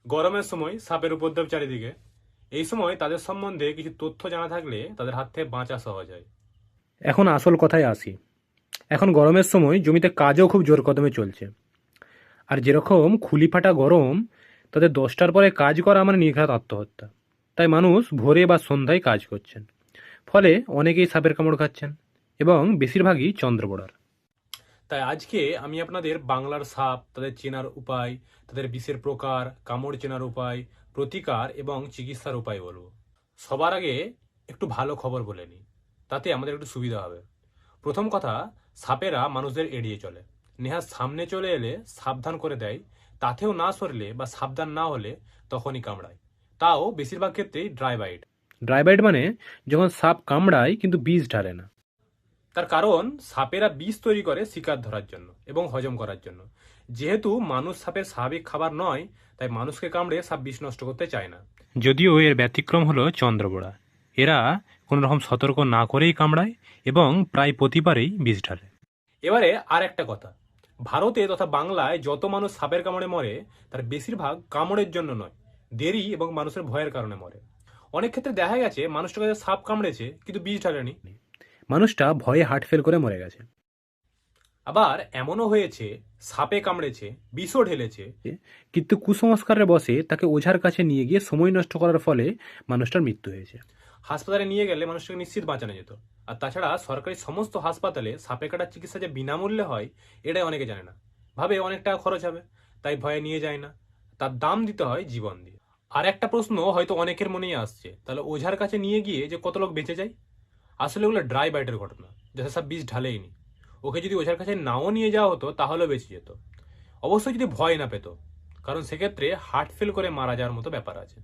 গরমের সময় সাপের উপদ্রব চারিদিকে। এই সময় তাদের সম্বন্ধে কিছু তথ্য জানা থাকলে তাদের হাত থেকে বাঁচা সহজ হয়। এখন আসল কথায় আসি। এখন গরমের সময় জমিতে কাজও খুব জোর কদমে চলছে। আর যেরকম খুলি ফাটা গরম, তাদের 10টার পরে কাজ করা মানে নির্ঘাত আত্মহত্যা। তাই মানুষ ভোরে বা সন্ধ্যায় কাজ করছেন। ফলে অনেকেই সাপের কামড় খাচ্ছেন এবং বেশিরভাগই চন্দ্রবোড়ার। তাই আজকে আমি আপনাদের বাংলার সাপ, তাদের চেনার উপায়, তাদের বিষের প্রকার, কামড় চেনার উপায়, প্রতিকার এবং চিকিৎসার উপায় বলবো। সবার আগে একটু ভালো খবর বলে নিই, তাতে আমাদের একটু সুবিধা হবে। প্রথম কথা, সাপেরা মানুষদের এড়িয়ে চলে। নেহাত সামনে চলে এলে সাবধান করে দেয়, তাতেও না সরলে বা সাবধান না হলে তখনই কামড়ায়। তাও বেশিরভাগ ক্ষেত্রেই ড্রাই বাইট। ড্রাই বাইট মানে যখন সাপ কামড়ায় কিন্তু বিষ ঢালে না। তার কারণ সাপেরা বিষ তৈরি করে শিকার ধরার জন্য এবং হজম করার জন্য। যেহেতু মানুষ সাপের স্বাভাবিক খাবার নয়, তাই মানুষকে কামড়ে সাপ বিষ নষ্ট করতে চায় না। যদিও এর ব্যতিক্রম হলো চন্দ্রবোড়া। এরা কোনো রকম সতর্ক না করেই কামড়ায় এবং প্রায় প্রতিবারেই বিষ ঢালে। এবারে আর একটা কথা, ভারতে তথা বাংলায় যত মানুষ সাপের কামড়ে মরে, তার বেশিরভাগ কামড়ের জন্য নয়, দেরি এবং মানুষের ভয়ের কারণে মরে। অনেক ক্ষেত্রে দেখা গেছে মানুষটাকে সাপ কামড়েছে কিন্তু বিষ ঢালেনি। মানুষটা ভয়ে হার্ট ফেল করে মরে গেছে। আবার এমনও হয়েছে সাপে কামড়েছে, বিষও ঢেলেছে, কিন্তু কুসংস্কারের বশে তাকে ওঝার কাছে নিয়ে গিয়ে সময় নষ্ট করার ফলে মানুষটার মৃত্যু হয়েছে। হাসপাতালে নিয়ে গেলে মানুষটাকে নিশ্চিত বাঁচানো যেত। আর তাছাড়া সরকারি সমস্ত হাসপাতালে সাপে কাটার চিকিৎসা যে বিনামূল্যে হয়, এটাই অনেকে জানে না। ভাবে অনেক টাকা খরচ হবে, তাই ভয়ে নিয়ে যায় না। তার দাম দিতে হয় জীবন দিয়ে। আর একটা প্রশ্ন হয়তো অনেকের মনেই আসছে, তাহলে ওঝার কাছে নিয়ে গিয়ে যে কত লোক বেঁচে যায়? আসলে ওগুলো ড্রাই বাইটের ঘটনা, যাতে সব বিষ ঢালেইনি। ওকে যদি ওঝার কাছে নাও নিয়ে যাওয়া হতো তাহলেও বেঁচে যেত, অবশ্যই যদি ভয় না পেত। কারণ সেক্ষেত্রে হার্ট ফেল করে মারা যাওয়ার মতো ব্যাপার আছে।